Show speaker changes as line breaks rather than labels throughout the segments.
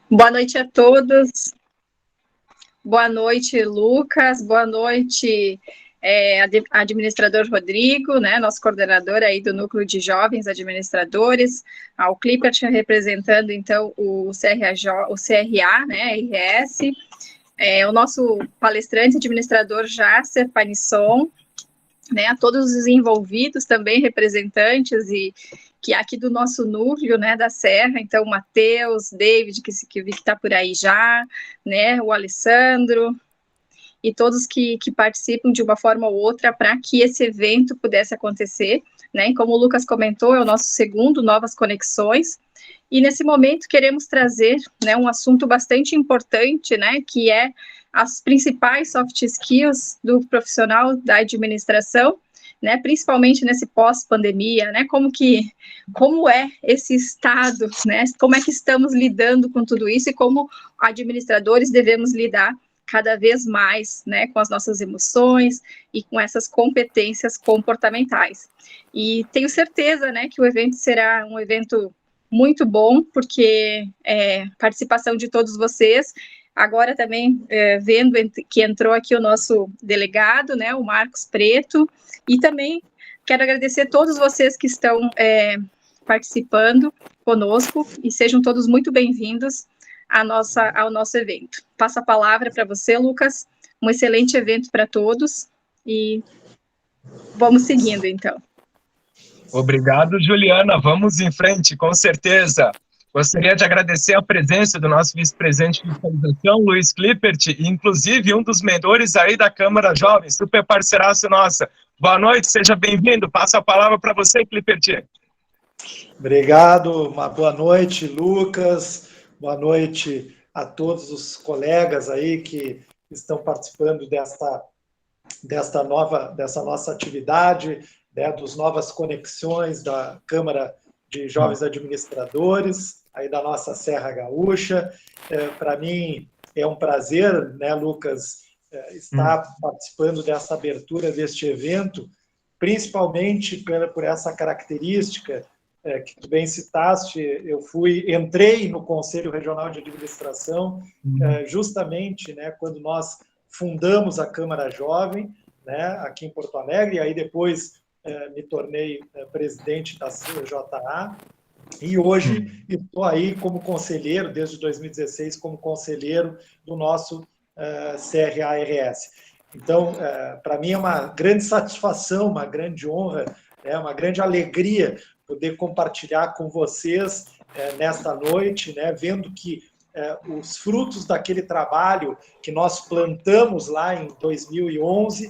Boa noite a todos. Boa noite, Lucas. Boa noite, administrador Rodrigo, né, nosso coordenador aí do Núcleo de Jovens Administradores, ao Clippert representando, então, o CRA, né, RS, o nosso palestrante, administrador Jasser Panisson, né, a todos os envolvidos também, representantes e que aqui do nosso núcleo, né, da Serra, então, o Matheus, David, que vi que está por aí já, né, o Alessandro, e todos que participam de uma forma ou outra para que esse evento pudesse acontecer, né, e como o Lucas comentou, é o nosso segundo Novas Conexões, e nesse momento queremos trazer, né, um assunto bastante importante, né, que é as principais soft skills do profissional da administração, né, principalmente nesse pós-pandemia, né, como é esse estado, né, como é que estamos lidando com tudo isso e como administradores devemos lidar cada vez mais, né, com as nossas emoções e com essas competências comportamentais. E tenho certeza, né, que o evento será um evento muito bom, porque participação de todos vocês. Agora também vendo que entrou aqui o nosso delegado, né, o Marcos Preto, e também quero agradecer a todos vocês que estão participando conosco, e sejam todos muito bem-vindos ao nosso evento. Passo a palavra para você, Lucas. Um excelente evento para todos, e vamos seguindo, então.
Obrigado, Juliana. Vamos em frente, com certeza. Gostaria de agradecer a presença do nosso vice-presidente de fiscalização, Luiz Clippert, e inclusive um dos mentores aí da Câmara Jovem, super parceiraço nossa. Boa noite, seja bem-vindo. Passo a palavra para você, Clippert.
Obrigado, uma boa noite, Lucas. Boa noite a todos os colegas aí que estão participando dessa nossa atividade, né, dos Novas Conexões da Câmara de Jovens Administradores, aí da nossa Serra Gaúcha. Para mim é um prazer, né, Lucas, estar participando dessa abertura deste evento, principalmente por essa característica que tu bem citaste. Eu entrei no Conselho Regional de Administração justamente, né, quando nós fundamos a Câmara Jovem, né, aqui em Porto Alegre, e aí depois me tornei presidente da CJA, e hoje estou aí como conselheiro, desde 2016, como conselheiro do nosso CRA-RS. Então, para mim é uma grande satisfação, uma grande honra, uma grande alegria poder compartilhar com vocês nesta noite, né, vendo que os frutos daquele trabalho que nós plantamos lá em 2011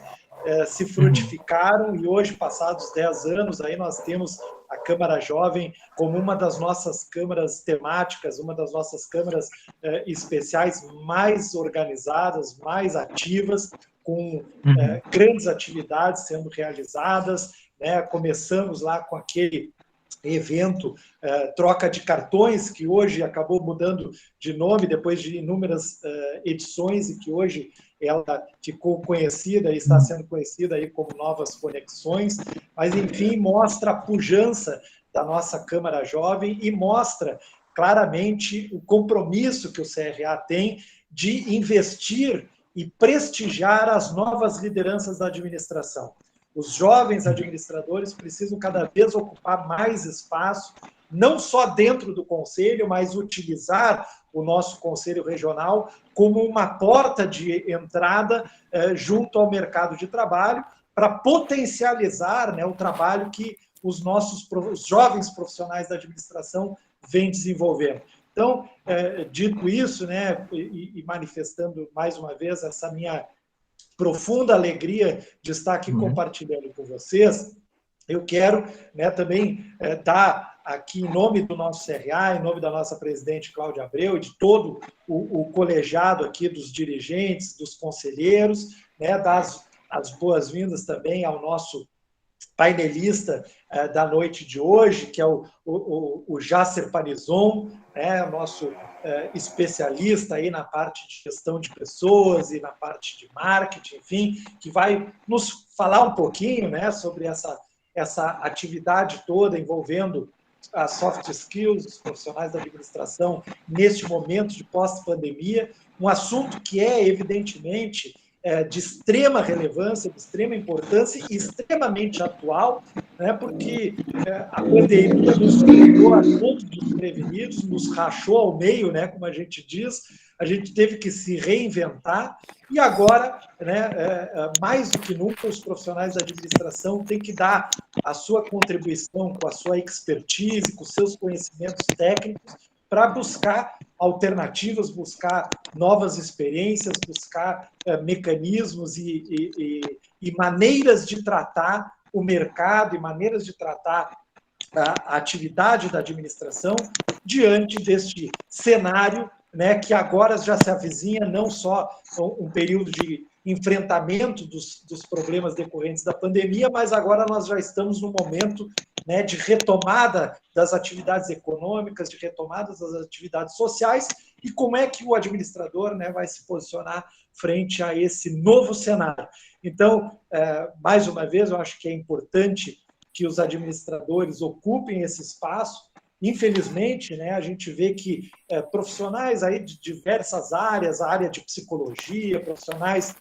se frutificaram, e hoje, passados 10 anos, aí nós temos a Câmara Jovem como uma das nossas câmaras temáticas, uma das nossas câmaras especiais mais organizadas, mais ativas, com grandes atividades sendo realizadas, né? Começamos lá com aquele evento troca de cartões, que hoje acabou mudando de nome depois de inúmeras edições, e que hoje ela ficou conhecida e está sendo conhecida aí como Novas Conexões, mas enfim mostra a pujança da nossa Câmara Jovem e mostra claramente o compromisso que o CRA tem de investir e prestigiar as novas lideranças da administração. Os jovens administradores precisam cada vez ocupar mais espaço, não só dentro do conselho, mas utilizar o nosso conselho regional como uma porta de entrada junto ao mercado de trabalho, para potencializar, né, o trabalho que os jovens profissionais da administração vêm desenvolvendo. Então, dito isso, né, e manifestando mais uma vez essa minha profunda alegria de estar aqui compartilhando com vocês, eu quero, né, também dar aqui, em nome do nosso CRA, em nome da nossa presidente Cláudia Abreu e de todo o colegiado aqui dos dirigentes, dos conselheiros, né, dar as boas-vindas também ao nosso painelista da noite de hoje, que é o Jasser Panisson, né, nosso especialista aí na parte de gestão de pessoas e na parte de marketing, enfim, que vai nos falar um pouquinho, né, sobre essa atividade toda envolvendo as soft skills dos profissionais da administração neste momento de pós-pandemia, um assunto que é, evidentemente, de extrema relevância, de extrema importância e extremamente atual, né, porque a pandemia nos pegou a todos desprevenidos, nos rachou ao meio, né, como a gente diz, a gente teve que se reinventar e agora, né, mais do que nunca, os profissionais da administração têm que dar a sua contribuição com a sua expertise, com os seus conhecimentos técnicos para buscar alternativas, buscar novas experiências, buscar mecanismos e maneiras de tratar o mercado e maneiras de tratar a atividade da administração diante deste cenário, né, que agora já se avizinha não só um período de enfrentamento dos problemas decorrentes da pandemia, mas agora nós já estamos no momento, né, de retomada das atividades econômicas, de retomada das atividades sociais, e como é que o administrador, né, vai se posicionar frente a esse novo cenário. Então, mais uma vez, eu acho que é importante que os administradores ocupem esse espaço. Infelizmente, né, a gente vê que profissionais aí de diversas áreas, a área de psicologia, profissionais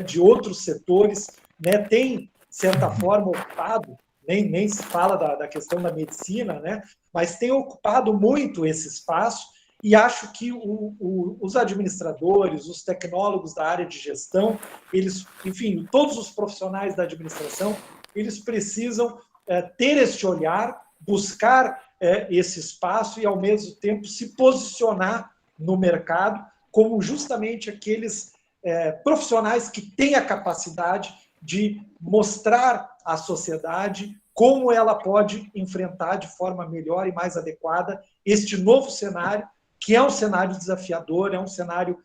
de outros setores, né, têm, de certa forma, ocupado, nem se fala da questão da medicina, né, mas têm ocupado muito esse espaço, e acho que os administradores, os tecnólogos da área de gestão, eles, enfim, todos os profissionais da administração, eles precisam ter este olhar, buscar esse espaço e, ao mesmo tempo, se posicionar no mercado como justamente aqueles profissionais que têm a capacidade de mostrar à sociedade como ela pode enfrentar de forma melhor e mais adequada este novo cenário, que é um cenário desafiador, é um cenário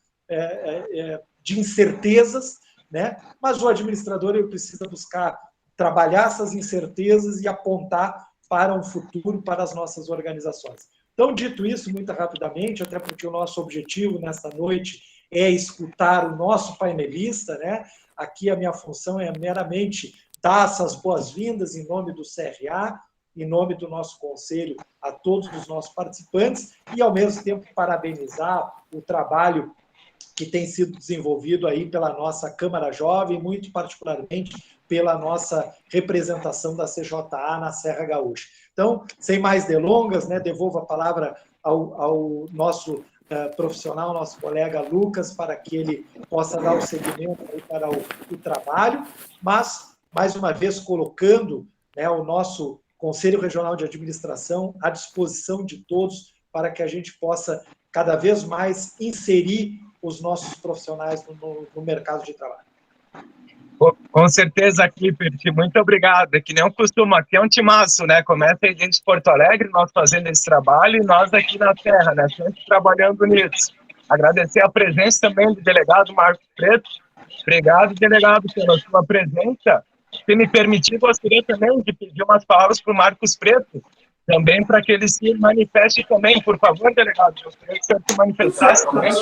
de incertezas, né? Mas o administrador ele precisa buscar trabalhar essas incertezas e apontar para um futuro, para as nossas organizações. Então, dito isso, muito rapidamente, até porque o nosso objetivo nesta noite é escutar o nosso painelista, né? Aqui a minha função é meramente dar essas boas-vindas em nome do CRA, em nome do nosso conselho, a todos os nossos participantes e, ao mesmo tempo, parabenizar o trabalho que tem sido desenvolvido aí pela nossa Câmara Jovem, muito particularmente pela nossa representação da CJA na Serra Gaúcha. Então, sem mais delongas, né, devolvo a palavra ao nosso profissional, nosso colega Lucas, para que ele possa dar o seguimento aí para o trabalho, mas, mais uma vez, colocando, né, o nosso Conselho Regional de Administração à disposição de todos para que a gente possa cada vez mais inserir os nossos profissionais no mercado de trabalho.
Com certeza, Clipper, muito obrigado. É que nem eu costumo, aqui é um timaço, né? Começa aí dentro de Porto Alegre, nós fazendo esse trabalho, e nós aqui na Terra, né? Sempre trabalhando nisso. Agradecer a presença também do delegado Marcos Preto. Obrigado, delegado, pela sua presença. Se me permitir, gostaria também de pedir umas palavras para o Marcos Preto, também para que ele se manifeste também. Por favor, delegado, gostaria que você se manifestasse também.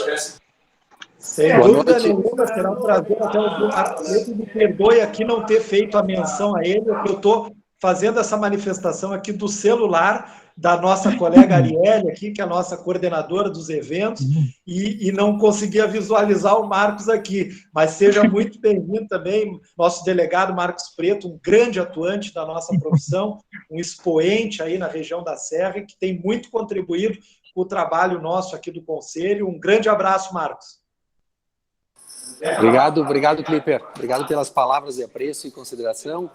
Sem dúvida nenhuma, será um prazer até o Marcos Preto. Me perdoe aqui não ter feito a menção a ele, porque eu estou fazendo essa manifestação aqui do celular da nossa colega Arielle, aqui, que é a nossa coordenadora dos eventos, e não conseguia visualizar o Marcos aqui. Mas seja muito bem-vindo também, nosso delegado Marcos Preto, um grande atuante da nossa profissão, um expoente aí na região da Serra, que tem muito contribuído com o trabalho nosso aqui do Conselho. Um grande abraço, Marcos.
Obrigado, Clipper. Obrigado pelas palavras de apreço e consideração.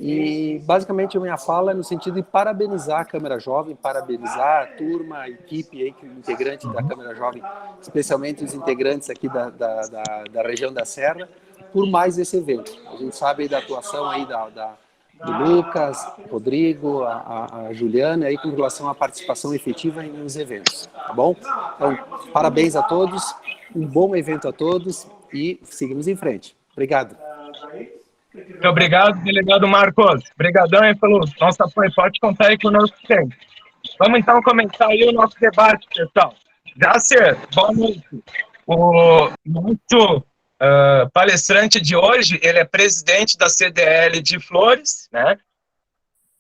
E, basicamente, a minha fala é no sentido de parabenizar a Câmara Jovem, parabenizar a turma, a equipe aí, integrante da Câmara Jovem, especialmente os integrantes aqui da região da Serra, por mais esse evento. A gente sabe aí da atuação aí do Lucas, Rodrigo, a Juliana, aí com relação à participação efetiva nos eventos, tá bom? Então, parabéns a todos, um bom evento a todos e seguimos em frente. Obrigado.
Muito obrigado, delegado Marcos. Obrigadão aí pelo nosso apoio. Pode contar aí conosco sempre. Vamos então começar aí o nosso debate, pessoal. Jácer, boa noite. O nosso palestrante de hoje, ele é presidente da CDL de Flores, né?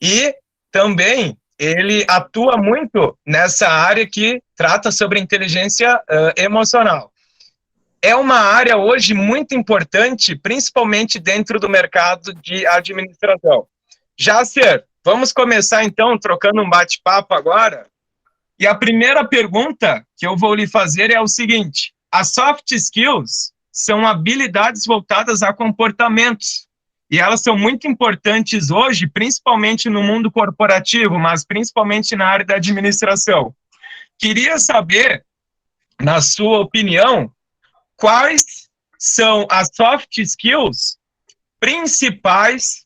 E também ele atua muito nessa área que trata sobre inteligência emocional. É uma área hoje muito importante, principalmente dentro do mercado de administração. Jácer, vamos começar então trocando um bate-papo agora. E a primeira pergunta que eu vou lhe fazer é o seguinte: as soft skills são habilidades voltadas a comportamentos. E elas são muito importantes hoje, principalmente no mundo corporativo, mas principalmente na área da administração. Queria saber, na sua opinião, quais são as soft skills principais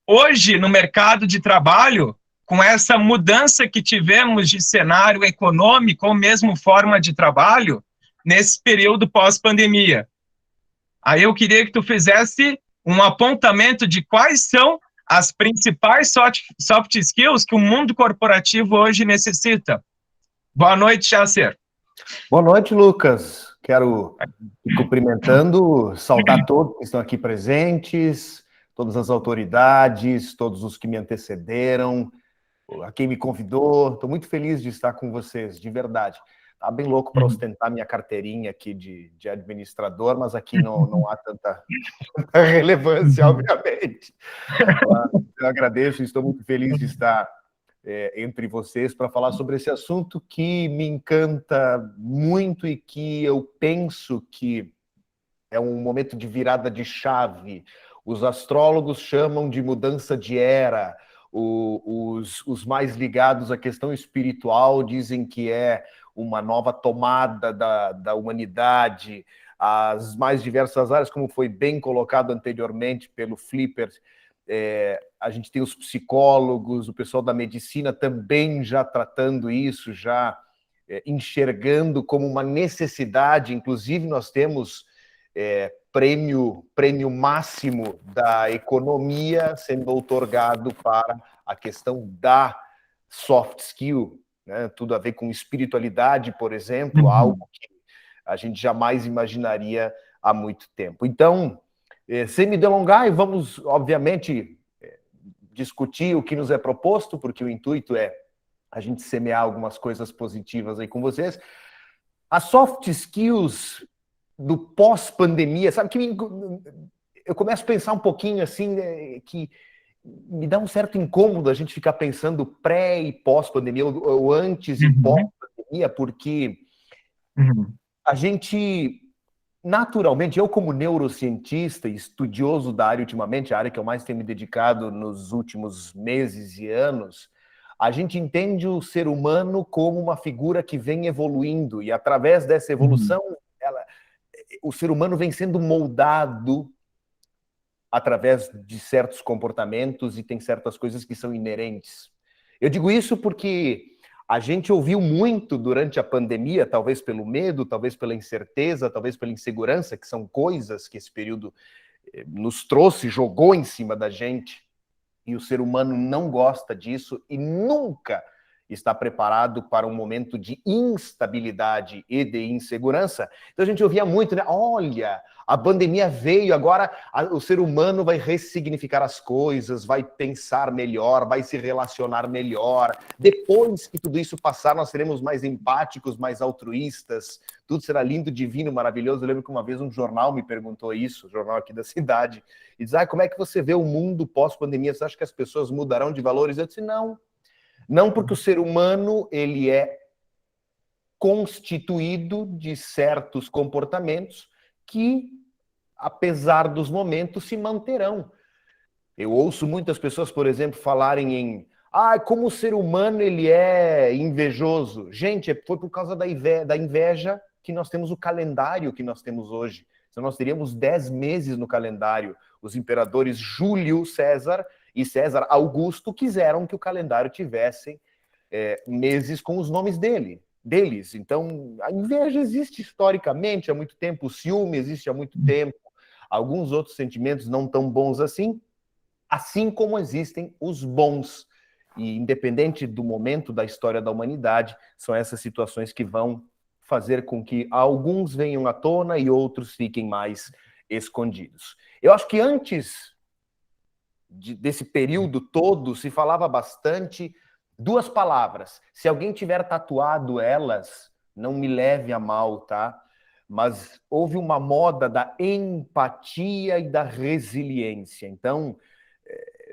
hoje no mercado de trabalho, com essa mudança que tivemos de cenário econômico ou mesmo forma de trabalho nesse período pós-pandemia. Aí eu queria que tu fizesse um apontamento de quais são as principais soft skills que o mundo corporativo hoje necessita. Boa noite, Jácer.
Boa noite, Lucas. Quero te cumprimentando, saudar todos que estão aqui presentes, todas as autoridades, todos os que me antecederam, a quem me convidou. Estou muito feliz de estar com vocês, de verdade. Tá bem louco para ostentar minha carteirinha aqui de administrador, mas aqui não há tanta relevância, obviamente. Eu agradeço e estou muito feliz de estar entre vocês para falar sobre esse assunto que me encanta muito e que eu penso que é um momento de virada de chave. Os astrólogos chamam de mudança de era. Os mais ligados à questão espiritual dizem que é uma nova tomada da humanidade. As mais diversas áreas, como foi bem colocado anteriormente pelo Flipper, a gente tem os psicólogos, o pessoal da medicina também já tratando isso, já enxergando como uma necessidade. Inclusive, nós temos prêmio máximo da economia sendo outorgado para a questão da soft skill, né? Tudo a ver com espiritualidade, por exemplo, algo que a gente jamais imaginaria há muito tempo. Então, sem me delongar, vamos, obviamente, discutir o que nos é proposto, porque o intuito é a gente semear algumas coisas positivas aí com vocês. As soft skills do pós-pandemia, sabe que eu começo a pensar um pouquinho assim, que me dá um certo incômodo a gente ficar pensando pré e pós-pandemia, ou antes e pós-pandemia, porque a gente, naturalmente, eu como neurocientista e estudioso da área ultimamente, a área que eu mais tenho me dedicado nos últimos meses e anos, a gente entende o ser humano como uma figura que vem evoluindo, e através dessa evolução, o ser humano vem sendo moldado através de certos comportamentos e tem certas coisas que são inerentes. Eu digo isso porque a gente ouviu muito durante a pandemia, talvez pelo medo, talvez pela incerteza, talvez pela insegurança, que são coisas que esse período nos trouxe, jogou em cima da gente, e o ser humano não gosta disso e nunca está preparado para um momento de instabilidade e de insegurança. Então a gente ouvia muito, né? Olha, a pandemia veio, agora o ser humano vai ressignificar as coisas, vai pensar melhor, vai se relacionar melhor. Depois que tudo isso passar, nós seremos mais empáticos, mais altruístas, tudo será lindo, divino, maravilhoso. Eu lembro que uma vez um jornal me perguntou isso, um jornal aqui da cidade, e diz, como é que você vê o mundo pós-pandemia? Você acha que as pessoas mudarão de valores? Eu disse, não, porque o ser humano, ele é constituído de certos comportamentos que, apesar dos momentos, se manterão. Eu ouço muitas pessoas, por exemplo, falarem em como o ser humano ele é invejoso. Gente, foi por causa da inveja que nós temos o calendário que nós temos hoje. Então, nós teríamos 10 meses no calendário. Os imperadores Júlio César e César Augusto quiseram que o calendário tivesse meses com os nomes deles. Então, a inveja existe historicamente há muito tempo, o ciúme existe há muito tempo, alguns outros sentimentos não tão bons assim como existem os bons. E independente do momento da história da humanidade, são essas situações que vão fazer com que alguns venham à tona e outros fiquem mais escondidos. Eu acho que antes desse período todo se falava bastante 2 palavras. Se alguém tiver tatuado elas, não me leve a mal, tá? Mas houve uma moda da empatia e da resiliência. Então,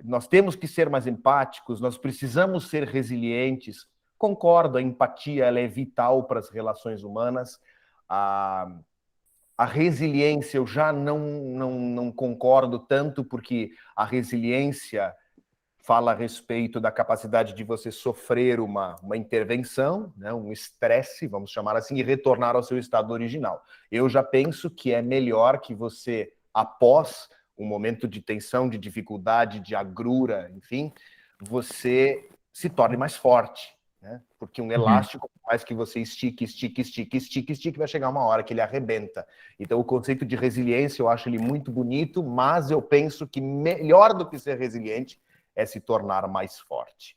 nós temos que ser mais empáticos, nós precisamos ser resilientes. Concordo, a empatia ela é vital para as relações humanas. A resiliência eu já não concordo tanto, porque a resiliência fala a respeito da capacidade de você sofrer uma intervenção, né, um estresse, vamos chamar assim, e retornar ao seu estado original. Eu já penso que é melhor que você, após um momento de tensão, de dificuldade, de agrura, enfim, você se torne mais forte, né? Porque um elástico, por mais que você estique, vai chegar uma hora que ele arrebenta. Então, o conceito de resiliência, eu acho ele muito bonito, mas eu penso que melhor do que ser resiliente é se tornar mais forte.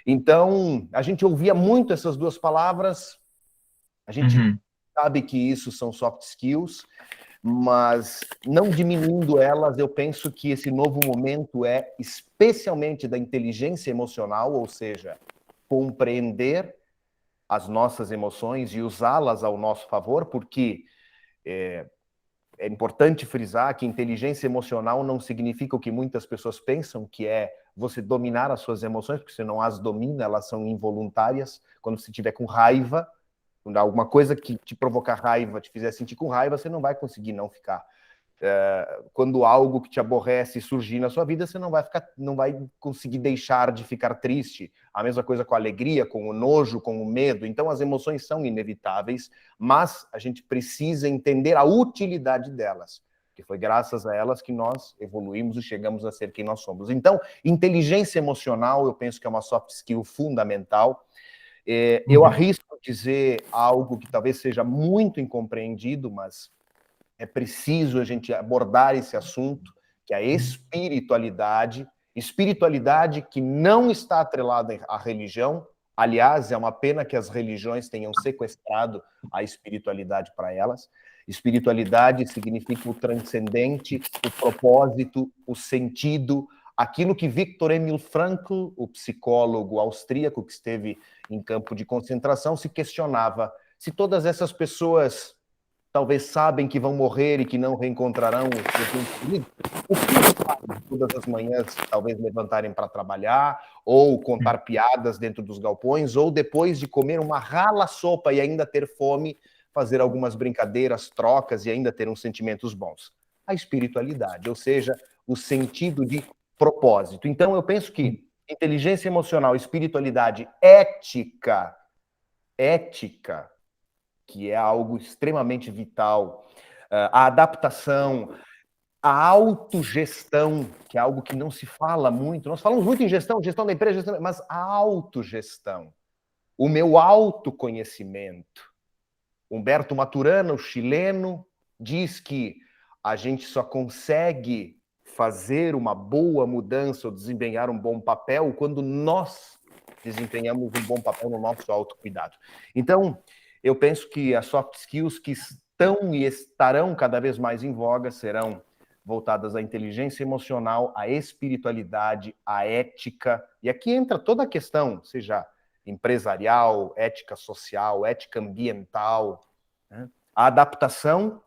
Então, a gente ouvia muito essas 2 palavras, a gente sabe que isso são soft skills, mas não diminuindo elas, eu penso que esse novo momento é especialmente da inteligência emocional, ou seja, compreender as nossas emoções e usá-las ao nosso favor, porque é importante frisar que inteligência emocional não significa o que muitas pessoas pensam, que é você dominar as suas emoções, porque você não as domina, elas são involuntárias. Quando você estiver com raiva, quando alguma coisa que te provocar raiva, te fizer sentir com raiva, você não vai conseguir não ficar. Quando algo que te aborrece surgir na sua vida, você não vai conseguir deixar de ficar triste. A mesma coisa com a alegria, com o nojo, com o medo. Então, as emoções são inevitáveis, mas a gente precisa entender a utilidade delas, que foi graças a elas que nós evoluímos e chegamos a ser quem nós somos. Então, inteligência emocional, eu penso que é uma soft skill fundamental. Eu arrisco dizer algo que talvez seja muito incompreendido, mas é preciso a gente abordar esse assunto, que é a espiritualidade que não está atrelada à religião. Aliás, é uma pena que as religiões tenham sequestrado a espiritualidade para elas. Espiritualidade significa o transcendente, o propósito, o sentido, aquilo que Viktor Emil Frankl, o psicólogo austríaco que esteve em campo de concentração, se questionava se todas essas pessoas talvez sabem que vão morrer e que não reencontrarão o que fazem todas as manhãs, talvez levantarem para trabalhar, ou contar piadas dentro dos galpões, ou depois de comer uma rala sopa e ainda ter fome, fazer algumas brincadeiras, trocas e ainda ter uns sentimentos bons. A espiritualidade, ou seja, o sentido de propósito. Então, eu penso que inteligência emocional, espiritualidade, ética, que é algo extremamente vital, a adaptação, a autogestão, que é algo que não se fala muito. Nós falamos muito em gestão da empresa, mas a autogestão, o meu autoconhecimento. Humberto Maturana, o chileno, diz que a gente só consegue fazer uma boa mudança ou desempenhar um bom papel quando nós desempenhamos um bom papel no nosso autocuidado. Então, eu penso que as soft skills que estão e estarão cada vez mais em voga serão voltadas à inteligência emocional, à espiritualidade, à ética. E aqui entra toda a questão, seja empresarial, ética social, ética ambiental, né? A adaptação,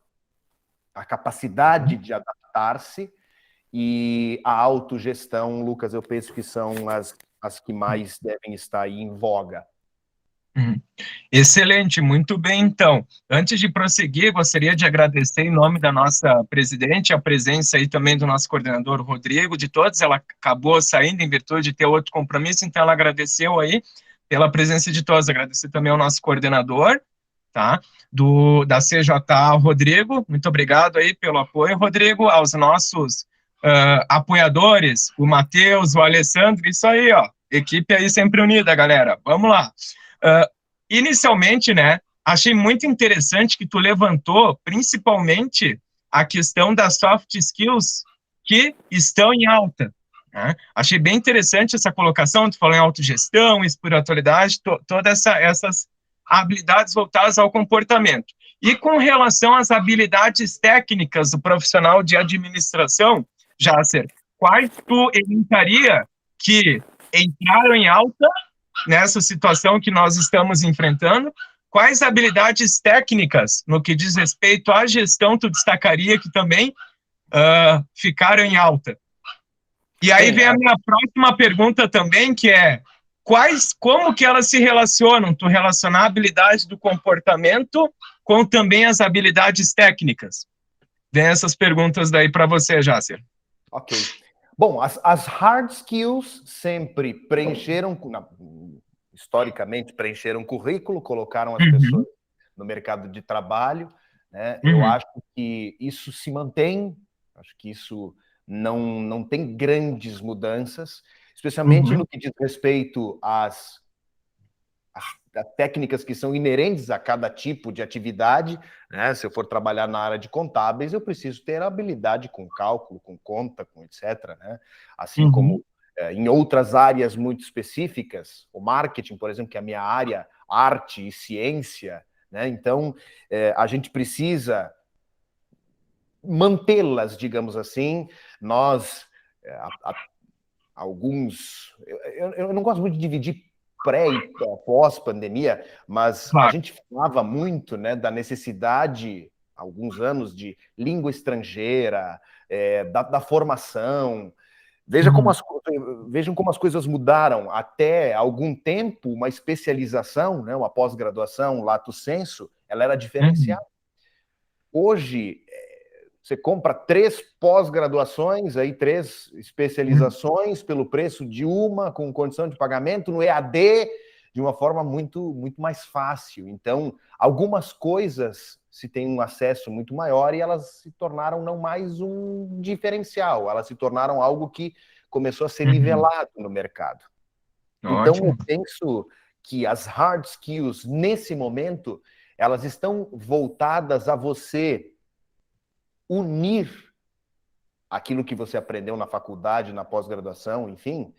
a capacidade de adaptar-se e a autogestão, Lucas, eu penso que são as que mais devem estar aí em voga.
Excelente, muito bem, então. Antes de prosseguir, gostaria de agradecer em nome da nossa presidente, a presença aí também do nosso coordenador Rodrigo, de todos. Ela acabou saindo em virtude de ter outro compromisso, então ela agradeceu aí pela presença de todos. Agradecer também ao nosso coordenador, tá? Da CJA, Rodrigo. Muito obrigado aí pelo apoio, Rodrigo. Aos nossos apoiadores, o Matheus, o Alessandro, isso aí, ó. Equipe aí sempre unida, galera. Vamos lá. Inicialmente, né, achei muito interessante que tu levantou, principalmente, a questão das soft skills que estão em alta, né? Achei bem interessante essa colocação, tu falou em autogestão, espiritualidade, todas essas habilidades voltadas ao comportamento. E com relação às habilidades técnicas do profissional de administração, Jácer, quais tu elencaria que entraram em alta nessa situação que nós estamos enfrentando, quais habilidades técnicas, no que diz respeito à gestão, tu destacaria que também ficaram em alta? E aí vem a minha próxima pergunta também, que é como que elas se relacionam? Tu relacionar a habilidade do comportamento com também as habilidades técnicas? Vem essas perguntas daí para você, Jácer.
Ok. Bom, as hard skills sempre preencheram, historicamente, preencheram currículo, colocaram as pessoas no mercado de trabalho, né? Eu acho que isso se mantém, acho que isso não tem grandes mudanças, especialmente no que diz respeito às técnicas que são inerentes a cada tipo de atividade, né? Se eu for trabalhar na área de contábeis, eu preciso ter habilidade com cálculo, com conta, com etc., né? Assim como em outras áreas muito específicas, o marketing, por exemplo, que é a minha área, arte e ciência, né? Então, a gente precisa mantê-las, digamos assim. Nós, alguns... Eu não gosto muito de dividir pré e pós-pandemia, mas a gente falava muito, né, da necessidade, há alguns anos, de língua estrangeira, da formação. Vejam como as coisas mudaram. Até algum tempo, uma especialização, né, uma pós-graduação, lato sensu, ela era diferenciada. Hoje, você compra 3 pós-graduações, aí 3 especializações pelo preço de uma, com condição de pagamento no EAD, de uma forma muito, muito mais fácil. Então, algumas coisas se tem um acesso muito maior e elas se tornaram não mais um diferencial, elas se tornaram algo que começou a ser nivelado no mercado. Então, eu penso que as hard skills, nesse momento, elas estão voltadas a você unir aquilo que você aprendeu na faculdade, na pós-graduação, enfim,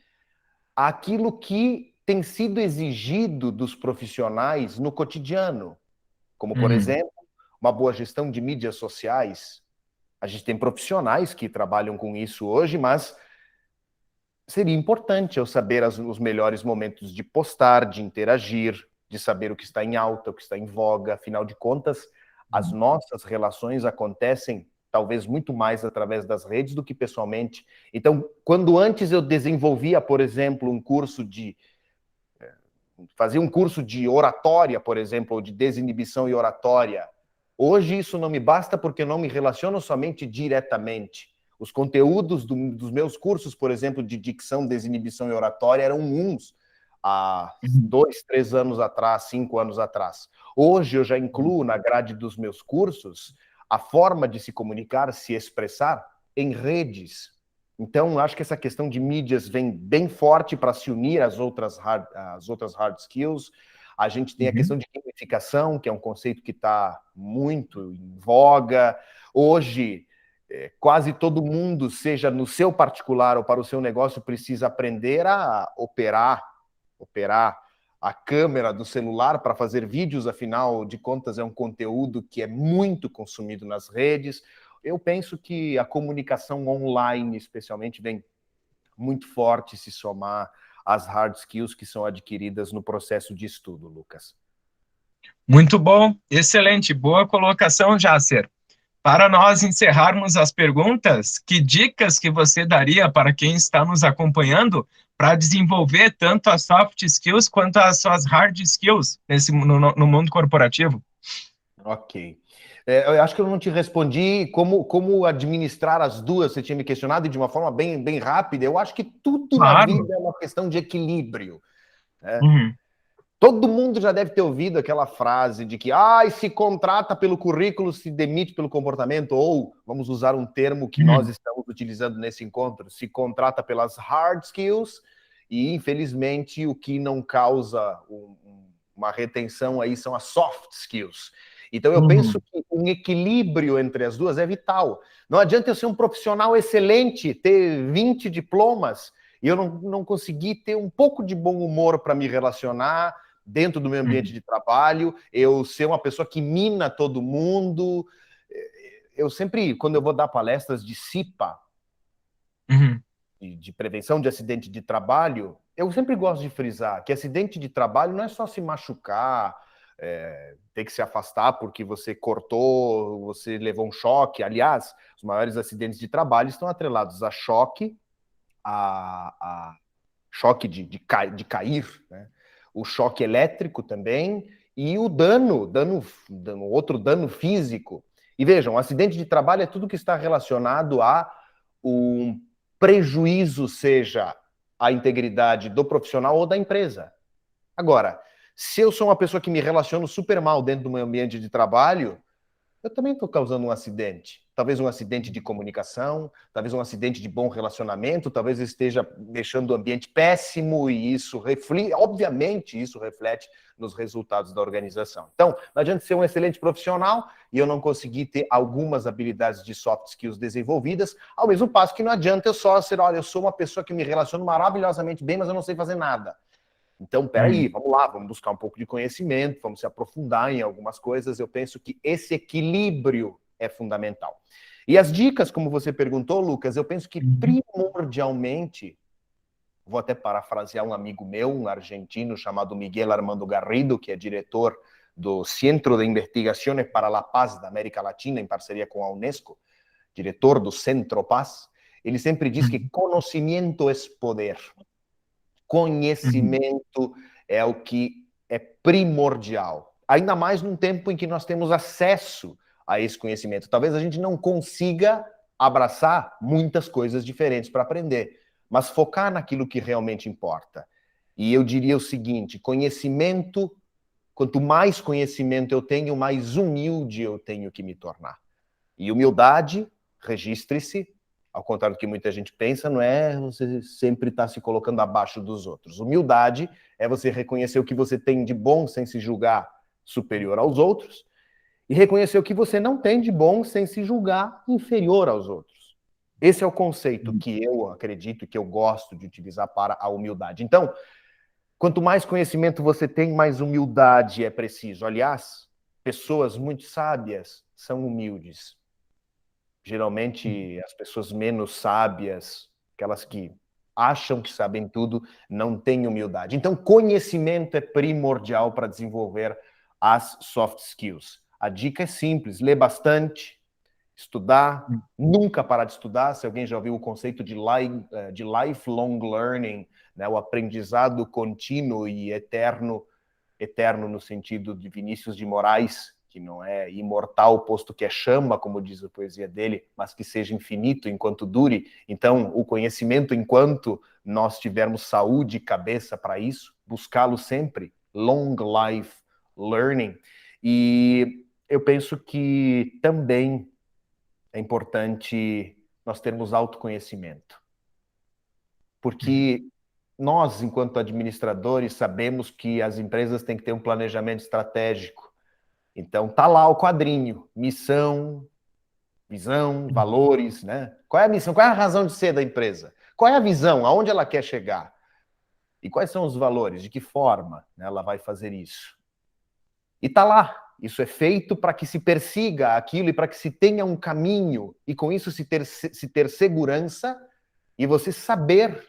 aquilo que tem sido exigido dos profissionais no cotidiano, como, por exemplo, uma boa gestão de mídias sociais. A gente tem profissionais que trabalham com isso hoje, mas seria importante eu saber os melhores momentos de postar, de interagir, de saber o que está em alta, o que está em voga. Afinal de contas, as nossas relações acontecem talvez muito mais através das redes do que pessoalmente. Então, quando antes eu desenvolvia, por exemplo, fazia um curso de oratória, por exemplo, ou de desinibição e oratória, hoje isso não me basta porque eu não me relaciono somente diretamente. Os conteúdos dos meus cursos, por exemplo, de dicção, desinibição e oratória eram uns há 2, 3 anos atrás, 5 anos atrás. Hoje eu já incluo na grade dos meus cursos a forma de se comunicar, se expressar em redes. Então, acho que essa questão de mídias vem bem forte para se unir às outras hard skills. A gente tem a questão de gamificação, que é um conceito que está muito em voga. Hoje, quase todo mundo, seja no seu particular ou para o seu negócio, precisa aprender a operar a câmera do celular para fazer vídeos, afinal de contas é um conteúdo que é muito consumido nas redes. Eu penso que a comunicação online, especialmente, vem muito forte se somar às hard skills que são adquiridas no processo de estudo, Lucas.
Muito bom, excelente, boa colocação, Jácer. Para nós encerrarmos as perguntas, que dicas que você daria para quem está nos acompanhando para desenvolver tanto as soft skills quanto as suas hard skills no mundo corporativo?
Ok. Eu acho que eu não te respondi como administrar as duas, você tinha me questionado, e de uma forma bem rápida. Eu acho que tudo na vida é uma questão de equilíbrio. Né? Todo mundo já deve ter ouvido aquela frase de que se contrata pelo currículo, se demite pelo comportamento, ou, vamos usar um termo que nós estamos utilizando nesse encontro, se contrata pelas hard skills, e, infelizmente, o que não causa uma retenção aí são as soft skills. Então, eu penso que um equilíbrio entre as duas é vital. Não adianta eu ser um profissional excelente, ter 20 diplomas, e eu não conseguir ter um pouco de bom humor para me relacionar dentro do meu ambiente de trabalho, eu ser uma pessoa que mina todo mundo. Eu sempre, quando eu vou dar palestras de CIPA, de prevenção de acidente de trabalho, eu sempre gosto de frisar que acidente de trabalho não é só se machucar, ter que se afastar porque você cortou, você levou um choque. Aliás, os maiores acidentes de trabalho estão atrelados a choque, a choque de cair, né? O choque elétrico também, e o outro dano físico. E vejam, acidente de trabalho é tudo que está relacionado a um prejuízo, seja à integridade do profissional ou da empresa. Agora, se eu sou uma pessoa que me relaciono super mal dentro do meu ambiente de trabalho, eu também estou causando um acidente. Talvez um acidente de comunicação, talvez um acidente de bom relacionamento, talvez eu esteja deixando o ambiente péssimo e isso reflete, obviamente, isso reflete nos resultados da organização. Então, não adianta ser um excelente profissional e eu não conseguir ter algumas habilidades de soft skills desenvolvidas, ao mesmo passo que não adianta eu só ser, olha, eu sou uma pessoa que me relaciono maravilhosamente bem, mas eu não sei fazer nada. Então, peraí, vamos lá, vamos buscar um pouco de conhecimento, vamos se aprofundar em algumas coisas. Eu penso que esse equilíbrio é fundamental. E as dicas, como você perguntou, Lucas, eu penso que primordialmente, vou até parafrasear um amigo meu, um argentino chamado Miguel Armando Garrido, que é diretor do Centro de Investigaciones para la Paz da América Latina, em parceria com a Unesco, diretor do Centro Paz. Ele sempre diz que conhecimento é poder. Conhecimento é o que é primordial. Ainda mais num tempo em que nós temos acesso a esse conhecimento. Talvez a gente não consiga abraçar muitas coisas diferentes para aprender, mas focar naquilo que realmente importa. E eu diria o seguinte, conhecimento, quanto mais conhecimento eu tenho, mais humilde eu tenho que me tornar. E humildade, registre-se, ao contrário do que muita gente pensa, não é você sempre estar se colocando abaixo dos outros. Humildade é você reconhecer o que você tem de bom sem se julgar superior aos outros e reconhecer o que você não tem de bom sem se julgar inferior aos outros. Esse é o conceito que eu acredito, que eu gosto de utilizar para a humildade. Então, quanto mais conhecimento você tem, mais humildade é preciso. Aliás, pessoas muito sábias são humildes. Geralmente, as pessoas menos sábias, aquelas que acham que sabem tudo, não têm humildade. Então, conhecimento é primordial para desenvolver as soft skills. A dica é simples, ler bastante, estudar, nunca parar de estudar. Se alguém já ouviu o conceito de lifelong learning, né, o aprendizado contínuo e eterno no sentido de Vinícius de Moraes, que não é imortal, posto que é chama, como diz a poesia dele, mas que seja infinito enquanto dure. Então, o conhecimento, enquanto nós tivermos saúde e cabeça para isso, buscá-lo sempre, long life learning. E eu penso que também é importante nós termos autoconhecimento. Porque nós, enquanto administradores, sabemos que as empresas têm que ter um planejamento estratégico. Então, tá lá o quadrinho, missão, visão, valores, né? Qual é a missão? Qual é a razão de ser da empresa? Qual é a visão? Aonde ela quer chegar? E quais são os valores? De que forma, né, ela vai fazer isso? E tá lá. Isso é feito para que se persiga aquilo e para que se tenha um caminho e com isso se ter segurança e você saber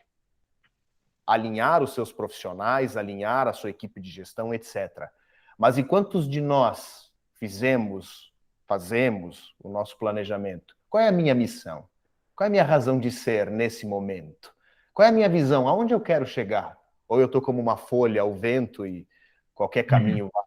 alinhar os seus profissionais, alinhar a sua equipe de gestão, etc. Mas e quantos de nós fazemos o nosso planejamento? Qual é a minha missão? Qual é a minha razão de ser nesse momento? Qual é a minha visão? Aonde eu quero chegar? Ou eu estou como uma folha ao vento e qualquer caminho vai?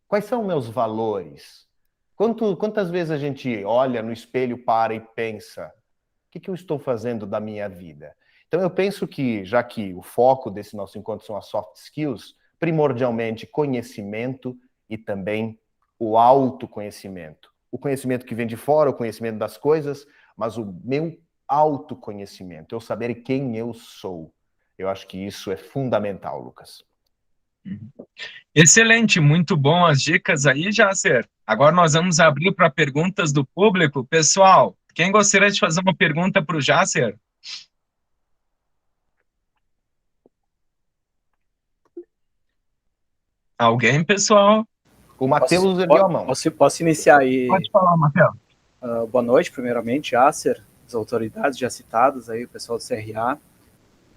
Quais são meus valores? Quantas vezes a gente olha no espelho, para e pensa, o que eu estou fazendo da minha vida? Então eu penso que, já que o foco desse nosso encontro são as soft skills, primordialmente conhecimento e também o autoconhecimento. O conhecimento que vem de fora, o conhecimento das coisas, mas o meu autoconhecimento, eu saber quem eu sou. Eu acho que isso é fundamental, Lucas.
Excelente, muito bom as dicas aí, Jasser. Agora nós vamos abrir para perguntas do público. Pessoal, quem gostaria de fazer uma pergunta para o Jasser? Alguém, pessoal?
O Matheus ergueu a mão.
Posso iniciar aí?
Pode falar, Matheus.
Boa noite, primeiramente, Jasser. as autoridades já citadas, aí, o pessoal do CRA.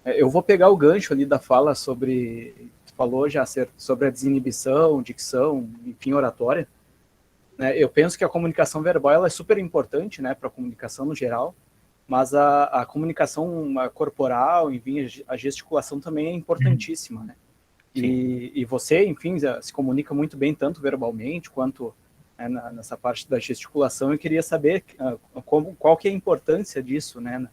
Eu vou pegar o gancho ali da fala sobre, tu falou já sobre a desinibição, dicção, enfim, oratória. Eu penso que a comunicação verbal ela é super importante, né, para a comunicação no geral, mas a comunicação corporal, enfim, a gesticulação também é importantíssima, né? E você, enfim, se comunica muito bem, tanto verbalmente quanto nessa parte da gesticulação. Eu queria saber qual que é a importância disso, né,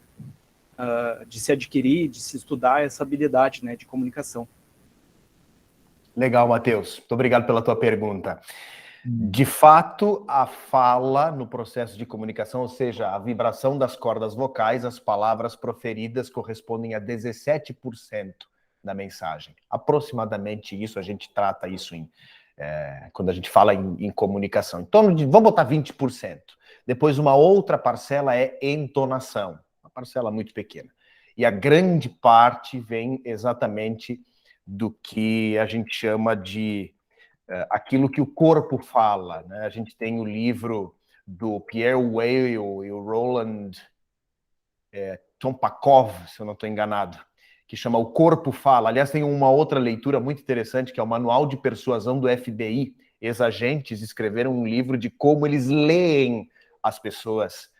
de se adquirir, de se estudar essa habilidade, né, de comunicação.
Legal, Matheus. Muito obrigado pela tua pergunta. De fato, a fala no processo de comunicação, ou seja, a vibração das cordas vocais, as palavras proferidas correspondem a 17% da mensagem. Aproximadamente isso, a gente trata isso quando a gente fala em comunicação. Em torno de, vamos botar 20%. Depois, uma outra parcela é entonação, uma parcela muito pequena. E a grande parte vem exatamente do que a gente chama de aquilo que o corpo fala, né? A gente tem o livro do Pierre Weil e o Roland Tompakov, se eu não estou enganado, que chama O Corpo Fala. Aliás, tem uma outra leitura muito interessante, que é o Manual de Persuasão do FBI. Ex-agentes escreveram um livro de como eles leem as pessoas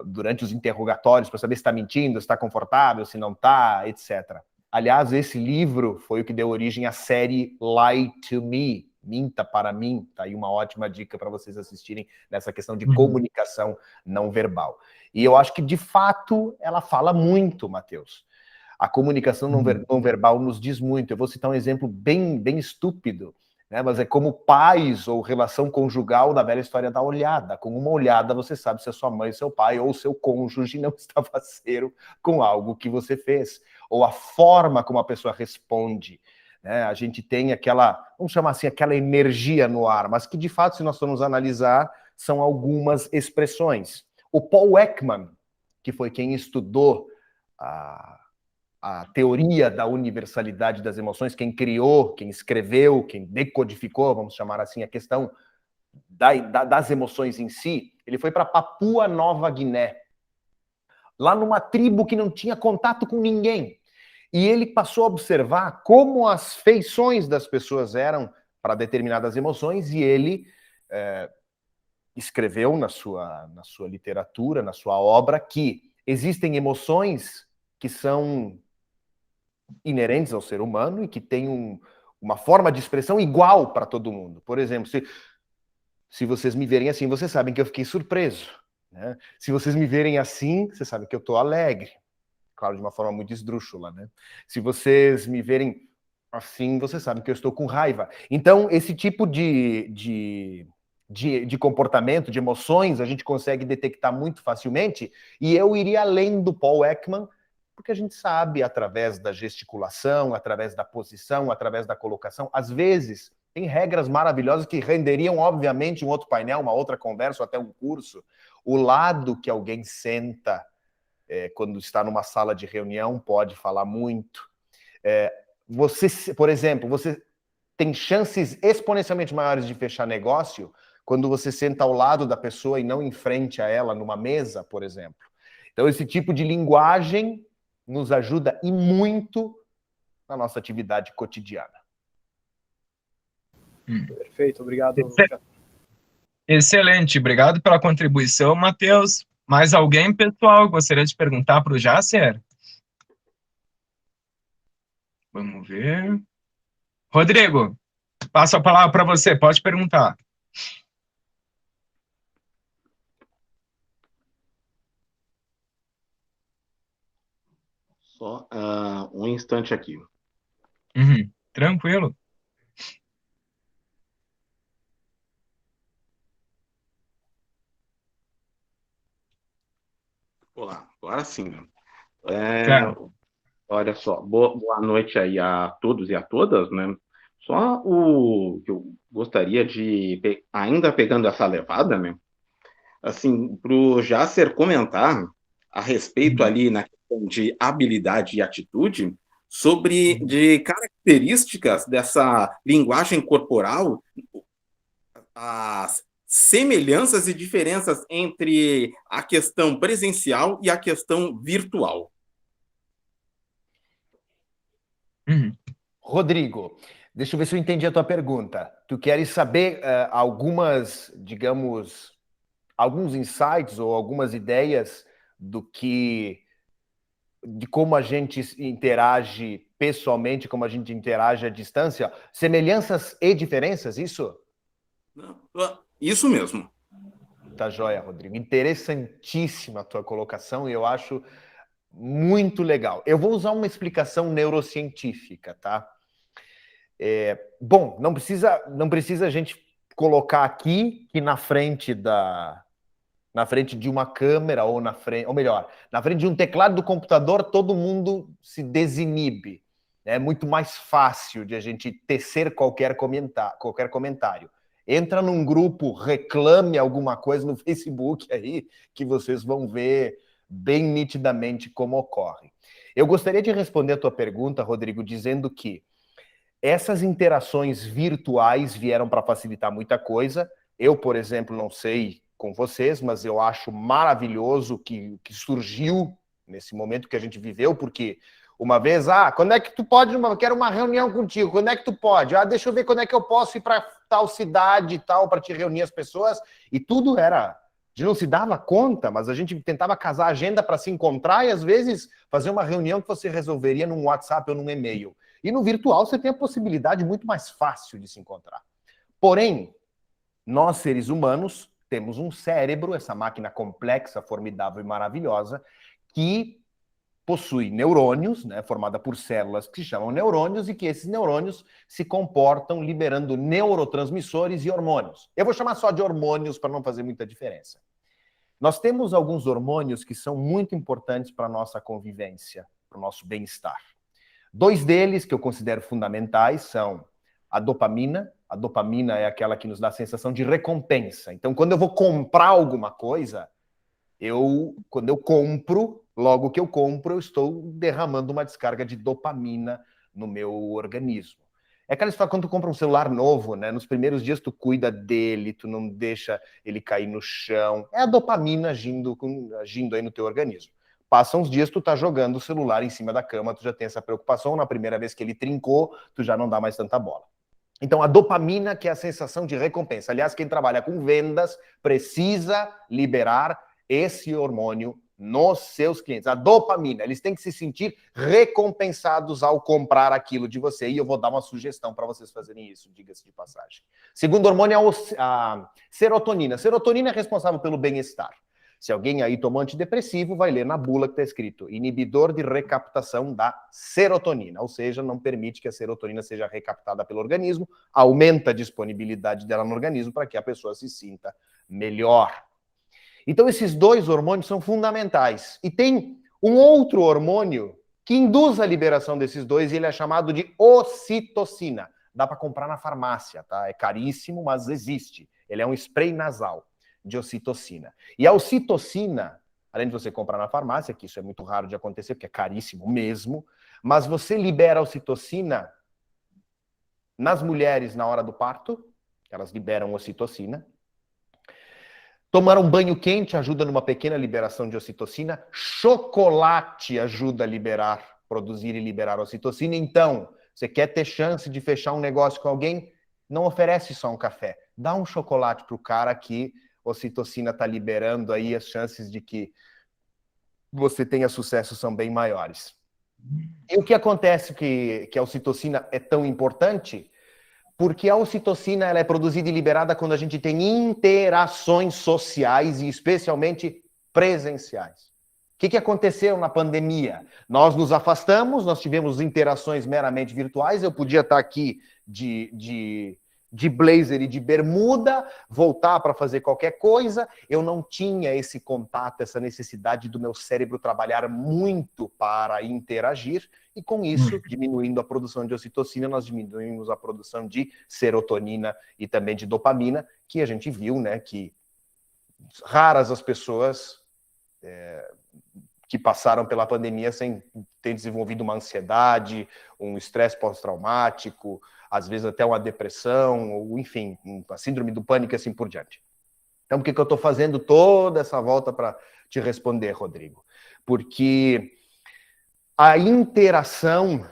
durante os interrogatórios, para saber se está mentindo, se está confortável, se não está, etc. Aliás, esse livro foi o que deu origem à série Lie to Me, Minta para mim. Tá aí uma ótima dica para vocês assistirem nessa questão de comunicação não verbal. E eu acho que, de fato, ela fala muito, Matheus. A comunicação não verbal nos diz muito. Eu vou citar um exemplo bem estúpido, né? Mas é como pais ou relação conjugal da velha história da olhada. Com uma olhada você sabe se a sua mãe, seu pai ou seu cônjuge não está faceiro com algo que você fez. Ou a forma como a pessoa responde, né? A gente tem aquela, vamos chamar assim, aquela energia no ar, mas que de fato, se nós formos analisar, são algumas expressões. O Paul Ekman, que foi quem estudou a teoria da universalidade das emoções, quem criou, quem escreveu, quem decodificou, vamos chamar assim, a questão das emoções em si, ele foi para Papua Nova Guiné, lá numa tribo que não tinha contato com ninguém. E ele passou a observar como as feições das pessoas eram para determinadas emoções, e ele escreveu na sua literatura, na sua obra, que existem emoções que são inerentes ao ser humano e que têm uma forma de expressão igual para todo mundo. Por exemplo, se vocês me verem assim, vocês sabem que eu fiquei surpreso, né? Se vocês me verem assim, vocês sabem que eu estou alegre. Claro, de uma forma muito esdrúxula, né? Se vocês me verem assim, vocês sabem que eu estou com raiva. Então, esse tipo de comportamento, de emoções, a gente consegue detectar muito facilmente, e eu iria além do Paul Ekman, porque a gente sabe, através da gesticulação, através da posição, através da colocação, às vezes tem regras maravilhosas que renderiam, obviamente, um outro painel, uma outra conversa, ou até um curso. O lado que alguém senta quando está numa sala de reunião pode falar muito. Você, por exemplo, você tem chances exponencialmente maiores de fechar negócio quando você senta ao lado da pessoa e não em frente a ela numa mesa, por exemplo. Então, esse tipo de linguagem nos ajuda e muito na nossa atividade cotidiana.
Perfeito, obrigado.
Excelente, obrigado pela contribuição, Matheus. Mais alguém, pessoal, gostaria de perguntar para o Jasser? Vamos ver. Rodrigo, passo a palavra para você, pode perguntar.
Só um instante aqui.
Tranquilo.
Olá, agora sim. Olha só, boa noite aí a todos e a todas, né? Só o que eu gostaria de, ainda pegando essa levada, né? Assim, para o Jasser comentar a respeito ali na questão de habilidade e atitude, sobre de características dessa linguagem corporal, semelhanças e diferenças entre a questão presencial e a questão virtual.
Rodrigo, deixa eu ver se eu entendi a tua pergunta. Tu queres saber algumas, digamos, alguns insights ou algumas ideias de como a gente interage pessoalmente, como a gente interage à distância? Semelhanças e diferenças, isso?
Isso mesmo.
Tá joia, Rodrigo. Interessantíssima a tua colocação e eu acho muito legal. Eu vou usar uma explicação neurocientífica, tá? Bom, não precisa a gente colocar aqui que na frente de uma câmera ou na frente de um teclado do computador, todo mundo se desinibe. É muito mais fácil de a gente tecer qualquer comentário. Entra num grupo, reclame alguma coisa no Facebook aí, que vocês vão ver bem nitidamente como ocorre. Eu gostaria de responder a tua pergunta, Rodrigo, dizendo que essas interações virtuais vieram para facilitar muita coisa. Eu, por exemplo, não sei com vocês, mas eu acho maravilhoso que surgiu nesse momento que a gente viveu, porque uma vez, quando é que tu pode, quero uma reunião contigo, quando é que tu pode? Deixa eu ver quando é que eu posso ir para tal cidade e tal, para te reunir as pessoas, e tudo era, a gente não se dava conta, mas a gente tentava casar a agenda para se encontrar e às vezes fazer uma reunião que você resolveria num WhatsApp ou num e-mail. E no virtual você tem a possibilidade muito mais fácil de se encontrar. Porém, nós seres humanos temos um cérebro, essa máquina complexa, formidável e maravilhosa, que possui neurônios, né, formada por células que se chamam neurônios, e que esses neurônios se comportam liberando neurotransmissores e hormônios. Eu vou chamar só de hormônios para não fazer muita diferença. Nós temos alguns hormônios que são muito importantes para a nossa convivência, para o nosso bem-estar. 2 deles que eu considero fundamentais são a dopamina. A dopamina é aquela que nos dá a sensação de recompensa. Então, quando eu vou comprar alguma coisa, quando eu compro, logo que eu compro, eu estou derramando uma descarga de dopamina no meu organismo. É aquela história quando tu compra um celular novo, né? Nos primeiros dias tu cuida dele, tu não deixa ele cair no chão. É a dopamina agindo aí no teu organismo. Passam uns dias, tu tá jogando o celular em cima da cama, tu já tem essa preocupação, na primeira vez que ele trincou, tu já não dá mais tanta bola. Então, a dopamina, que é a sensação de recompensa. Aliás, quem trabalha com vendas precisa liberar esse hormônio nos seus clientes. A dopamina, eles têm que se sentir recompensados ao comprar aquilo de você. E eu vou dar uma sugestão para vocês fazerem isso, diga-se de passagem. Segundo hormônio é a serotonina. Serotonina é responsável pelo bem-estar. Se alguém aí tomou antidepressivo, vai ler na bula que está escrito inibidor de recaptação da serotonina, ou seja, não permite que a serotonina seja recaptada pelo organismo, aumenta a disponibilidade dela no organismo para que a pessoa se sinta melhor. Então, esses 2 hormônios são fundamentais. E tem um outro hormônio que induz a liberação desses 2, e ele é chamado de ocitocina. Dá para comprar na farmácia, tá? É caríssimo, mas existe. Ele é um spray nasal de ocitocina. E a ocitocina, além de você comprar na farmácia, que isso é muito raro de acontecer, porque é caríssimo mesmo, mas você libera a ocitocina nas mulheres na hora do parto, elas liberam ocitocina. Tomar um banho quente ajuda numa pequena liberação de ocitocina. Chocolate ajuda a produzir e liberar ocitocina. Então, você quer ter chance de fechar um negócio com alguém? Não oferece só um café. Dá um chocolate para o cara que a ocitocina está liberando, aí as chances de que você tenha sucesso são bem maiores. E o que acontece que a ocitocina é tão importante? Porque a ocitocina ela é produzida e liberada quando a gente tem interações sociais e especialmente presenciais. O que aconteceu na pandemia? Nós nos afastamos, nós tivemos interações meramente virtuais. Eu podia estar aqui de blazer e de bermuda, voltar para fazer qualquer coisa. Eu não tinha esse contato, essa necessidade do meu cérebro trabalhar muito para interagir. E com isso, diminuindo a produção de ocitocina, nós diminuímos a produção de serotonina e também de dopamina, que a gente viu, né, que raras as pessoas que passaram pela pandemia sem ter desenvolvido uma ansiedade, um estresse pós-traumático, às vezes até uma depressão, ou enfim, a síndrome do pânico e assim por diante. Então, por que eu estou fazendo toda essa volta para te responder, Rodrigo? Porque a interação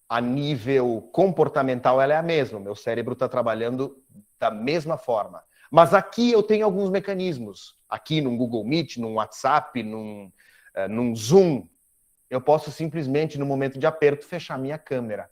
a nível comportamental ela é a mesma. Meu cérebro está trabalhando da mesma forma. Mas aqui eu tenho alguns mecanismos. Aqui no Google Meet, no WhatsApp, num Zoom, eu posso simplesmente, no momento de aperto, fechar minha câmera.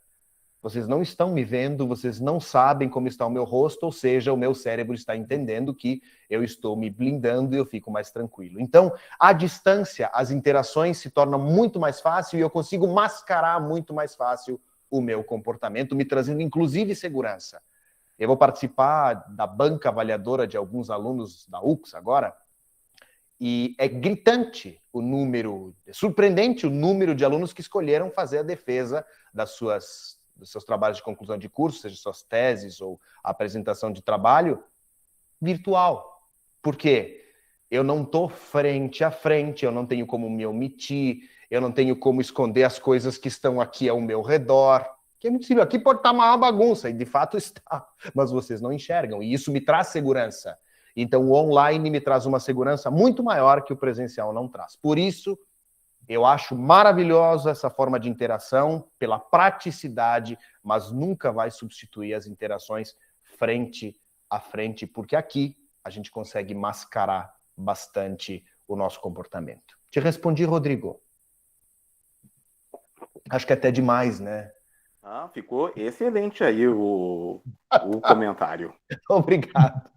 Vocês não estão me vendo, vocês não sabem como está o meu rosto, ou seja, o meu cérebro está entendendo que eu estou me blindando e eu fico mais tranquilo. Então, à distância, as interações se tornam muito mais fácil e eu consigo mascarar muito mais fácil o meu comportamento, me trazendo inclusive segurança. Eu vou participar da banca avaliadora de alguns alunos da UX agora, e é gritante o número, é surpreendente o número de alunos que escolheram fazer a defesa dos seus trabalhos de conclusão de curso, seja suas teses ou a apresentação de trabalho, virtual. Por quê? Eu não estou frente a frente, eu não tenho como me omitir, eu não tenho como esconder as coisas que estão aqui ao meu redor. Que é muito simples. Aqui pode estar uma bagunça, e de fato está, mas vocês não enxergam, e isso me traz segurança. Então o online me traz uma segurança muito maior que o presencial não traz. Por isso, eu acho maravilhosa essa forma de interação, pela praticidade, mas nunca vai substituir as interações frente a frente, porque aqui a gente consegue mascarar bastante o nosso comportamento. Te respondi, Rodrigo. Acho que é até demais, né?
Ah, ficou excelente aí o comentário.
Obrigado.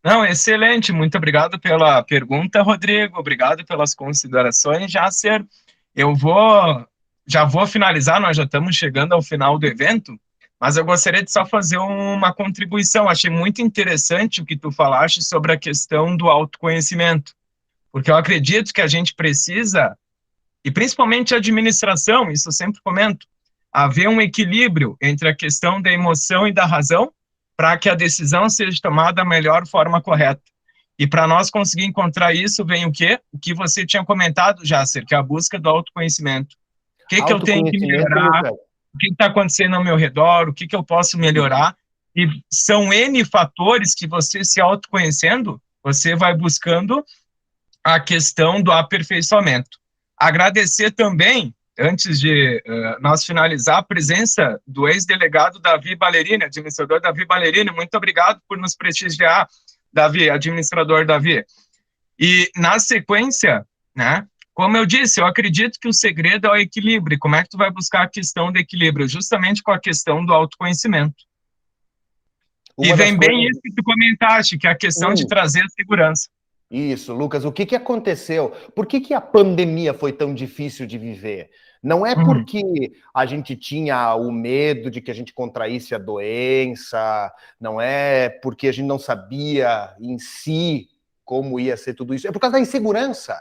Não, excelente. Muito obrigado pela pergunta, Rodrigo. Obrigado pelas considerações, Jácer. Já vou finalizar, nós já estamos chegando ao final do evento, mas eu gostaria de só fazer uma contribuição. Achei muito interessante o que tu falaste sobre a questão do autoconhecimento, porque eu acredito que a gente precisa, e principalmente a administração, isso eu sempre comento, haver um equilíbrio entre a questão da emoção e da razão, para que a decisão seja tomada da melhor forma correta. E para nós conseguir encontrar isso, vem o quê? O que você tinha comentado, Jácer, que é a busca do autoconhecimento. O que eu tenho que melhorar? O que está acontecendo ao meu redor? O que eu posso melhorar? E são N fatores que você, se autoconhecendo, você vai buscando a questão do aperfeiçoamento. Agradecer também, antes de nós finalizar, a presença do ex-delegado Davi Ballerini, administrador Davi Ballerini. Muito obrigado por nos prestigiar, Davi, administrador Davi. E, na sequência, né, como eu disse, eu acredito que o segredo é o equilíbrio. Como é que tu vai buscar a questão do equilíbrio? Justamente com a questão do autoconhecimento. E vem bem isso que tu comentaste, que é a questão de trazer a segurança.
Isso, Lucas, o que aconteceu? Por que a pandemia foi tão difícil de viver? Não é porque a gente tinha o medo de que a gente contraísse a doença, não é porque a gente não sabia em si como ia ser tudo isso, é por causa da insegurança,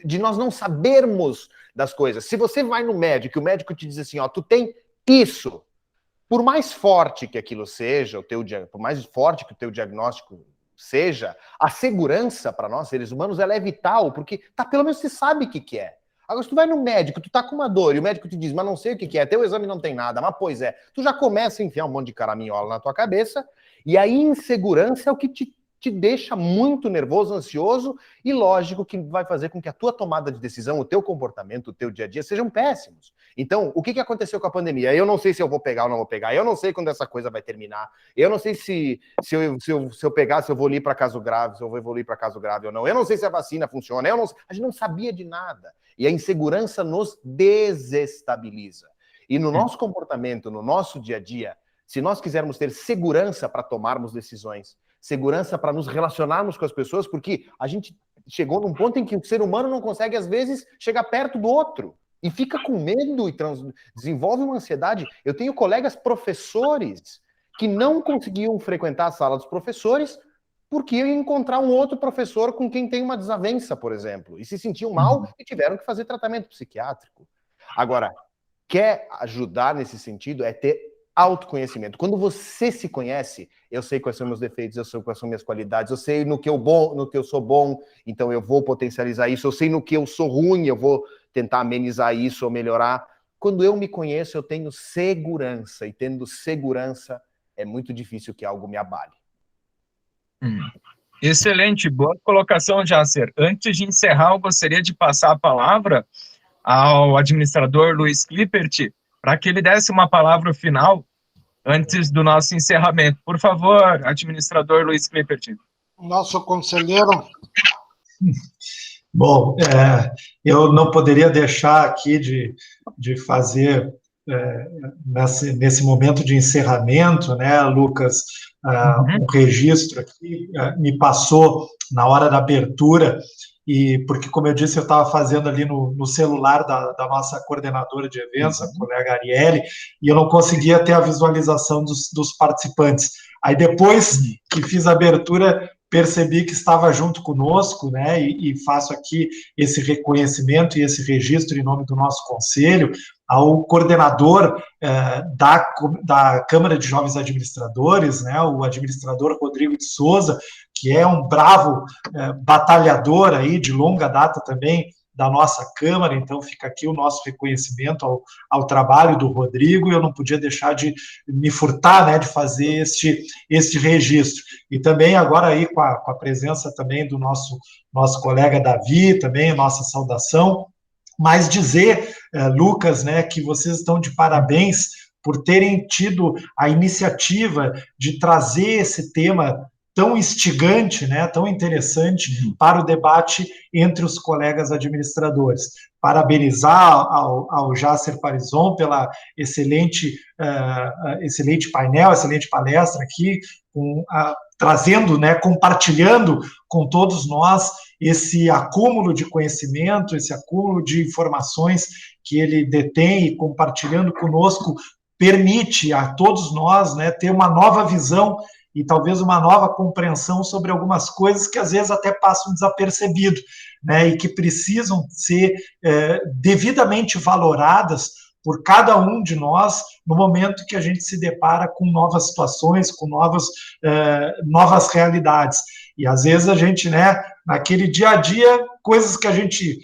de nós não sabermos das coisas. Se você vai no médico e o médico te diz assim, ó, tu tem isso, por mais forte que aquilo seja, por mais forte que o teu diagnóstico seja, a segurança para nós, seres humanos, ela é vital, porque pelo menos você sabe o que é. Agora, se tu vai no médico, tu tá com uma dor, e o médico te diz, mas não sei o que é, teu exame não tem nada, mas pois é, tu já começa a enfiar um monte de caraminhola na tua cabeça, e a insegurança é o que te deixa muito nervoso, ansioso, e lógico que vai fazer com que a tua tomada de decisão, o teu comportamento, o teu dia a dia sejam péssimos. Então, o que aconteceu com a pandemia? Eu não sei se eu vou pegar ou não vou pegar, eu não sei quando essa coisa vai terminar, eu não sei se eu pegar, se eu vou ir para caso grave, se eu vou evoluir para caso grave ou não, eu não sei se a vacina funciona, a gente não sabia de nada. E a insegurança nos desestabiliza. E no nosso comportamento, no nosso dia a dia, se nós quisermos ter segurança para tomarmos decisões, segurança para nos relacionarmos com as pessoas, porque a gente chegou num ponto em que o ser humano não consegue, às vezes, chegar perto do outro. E fica com medo e desenvolve uma ansiedade. Eu tenho colegas professores que não conseguiam frequentar a sala dos professores porque iam encontrar um outro professor com quem tem uma desavença, por exemplo, e se sentiam mal e tiveram que fazer tratamento psiquiátrico. Agora, quer ajudar nesse sentido é ter autoconhecimento. Quando você se conhece, eu sei quais são meus defeitos, eu sei quais são minhas qualidades, eu sei no que eu sou bom, então eu vou potencializar isso, eu sei no que eu sou ruim, eu vou tentar amenizar isso ou melhorar. Quando eu me conheço, eu tenho segurança, e tendo segurança, é muito difícil que algo me abale.
Excelente, boa colocação, Jácer. Antes de encerrar, eu gostaria de passar a palavra ao administrador Luiz Klippert, para que ele desse uma palavra final antes do nosso encerramento. Por favor, administrador Luiz Klippert.
Nosso conselheiro.
Bom, eu não poderia deixar aqui de fazer, nesse momento de encerramento, né, Lucas, um registro aqui, me passou na hora da abertura, e porque, como eu disse, eu estava fazendo ali no celular da nossa coordenadora de eventos, a colega Arielle, e eu não conseguia ter a visualização dos participantes. Aí, depois que fiz a abertura, percebi que estava junto conosco, né, e faço aqui esse reconhecimento e esse registro em nome do nosso conselho, ao coordenador da Câmara de Jovens Administradores, né, o administrador Rodrigo de Souza, que é um bravo batalhador aí de longa data também da nossa Câmara, então fica aqui o nosso reconhecimento ao trabalho do Rodrigo, e eu não podia deixar de me furtar, né, de fazer este registro. E também agora aí com a presença também do nosso colega Davi, também a nossa saudação, mas dizer, Lucas, né, que vocês estão de parabéns por terem tido a iniciativa de trazer esse tema tão instigante, né, tão interessante para o debate entre os colegas administradores. Parabenizar ao Jácer Parizon pela excelente painel, excelente palestra aqui, trazendo, né, compartilhando com todos nós esse acúmulo de conhecimento, esse acúmulo de informações que ele detém, e compartilhando conosco permite a todos nós, né, ter uma nova visão e talvez uma nova compreensão sobre algumas coisas que às vezes até passam desapercebido, né, e que precisam ser devidamente valoradas por cada um de nós no momento que a gente se depara com novas situações, com novas realidades. E às vezes a gente, né, naquele dia a dia, coisas que a gente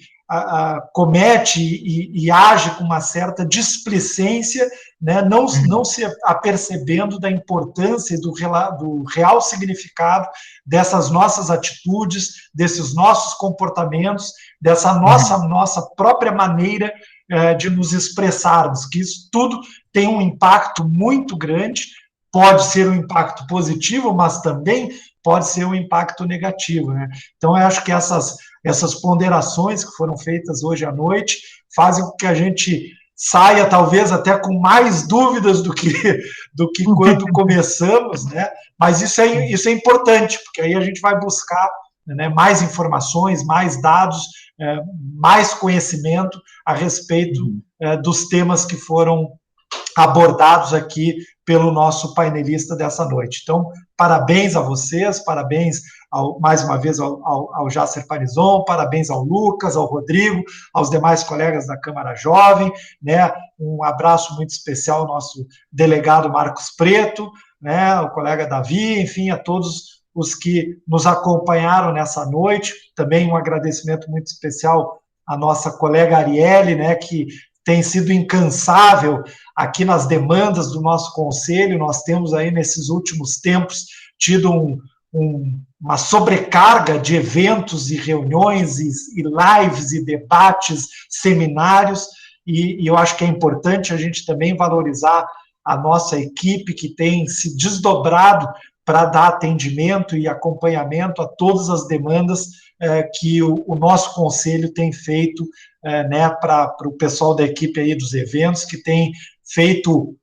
comete e age com uma certa displicência, né, não se apercebendo da importância e do real significado dessas nossas atitudes, desses nossos comportamentos, dessa nossa própria maneira de nos expressarmos, que isso tudo tem um impacto muito grande, pode ser um impacto positivo, mas também pode ser um impacto negativo, né? Então, eu acho que essas ponderações que foram feitas hoje à noite fazem com que a gente saia, talvez, até com mais dúvidas do que quando começamos, né? Mas isso é importante, porque aí a gente vai buscar, né, mais informações, mais dados, mais conhecimento a respeito dos temas que foram abordados aqui pelo nosso painelista dessa noite. Então, parabéns a vocês, parabéns mais uma vez ao Jácer Parizon, parabéns ao Lucas, ao Rodrigo, aos demais colegas da Câmara Jovem, né? Um abraço muito especial ao nosso delegado Marcos Preto, né? O colega Davi, enfim, a todos os que nos acompanharam nessa noite. Também um agradecimento muito especial à nossa colega Arielle, né, que tem sido incansável aqui nas demandas do nosso conselho. Nós temos aí, nesses últimos tempos, tido uma sobrecarga de eventos e reuniões e lives e debates, seminários, e eu acho que é importante a gente também valorizar a nossa equipe que tem se desdobrado para dar atendimento e acompanhamento a todas as demandas que o nosso conselho tem feito, né, para o pessoal da equipe aí dos eventos, que tem feito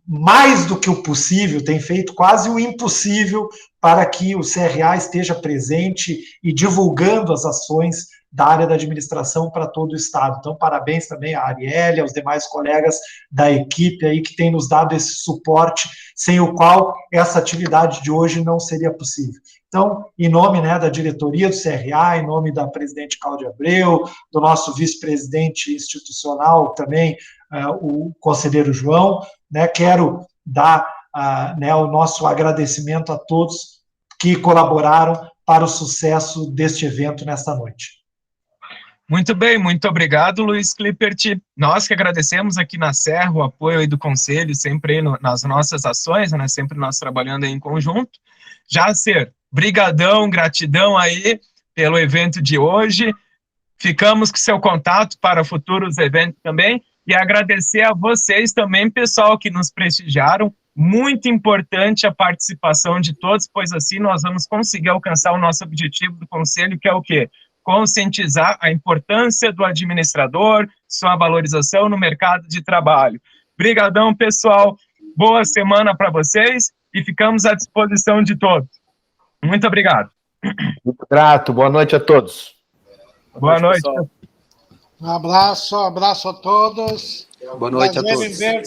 mais do que o possível, tem feito quase o impossível para que o CRA esteja presente e divulgando as ações da área da administração para todo o Estado. Então, parabéns também à Arielle, aos demais colegas da equipe aí que têm nos dado esse suporte, sem o qual essa atividade de hoje não seria possível. Então, em nome, né, da diretoria do CRA, em nome da presidente Cláudia Abreu, do nosso vice-presidente institucional também, o conselheiro João, né, quero dar né, o nosso agradecimento a todos que colaboraram para o sucesso deste evento nesta noite.
Muito bem, muito obrigado, Luiz Klippert. Nós que agradecemos aqui na Serra o apoio aí do Conselho, sempre aí nas nossas ações, né, sempre nós trabalhando aí em conjunto. Jácer, Brigadão, gratidão aí pelo evento de hoje. Ficamos com seu contato para futuros eventos também e agradecer a vocês também, pessoal, que nos prestigiaram. Muito importante a participação de todos, pois assim nós vamos conseguir alcançar o nosso objetivo do Conselho, que é o quê? Conscientizar a importância do administrador, sua valorização no mercado de trabalho. Brigadão, pessoal. Boa semana para vocês e ficamos à disposição de todos. Muito obrigado.
Muito grato. Boa noite a todos.
Boa noite.
Um abraço a todos.
Boa noite a
Prazer
todos.
em ver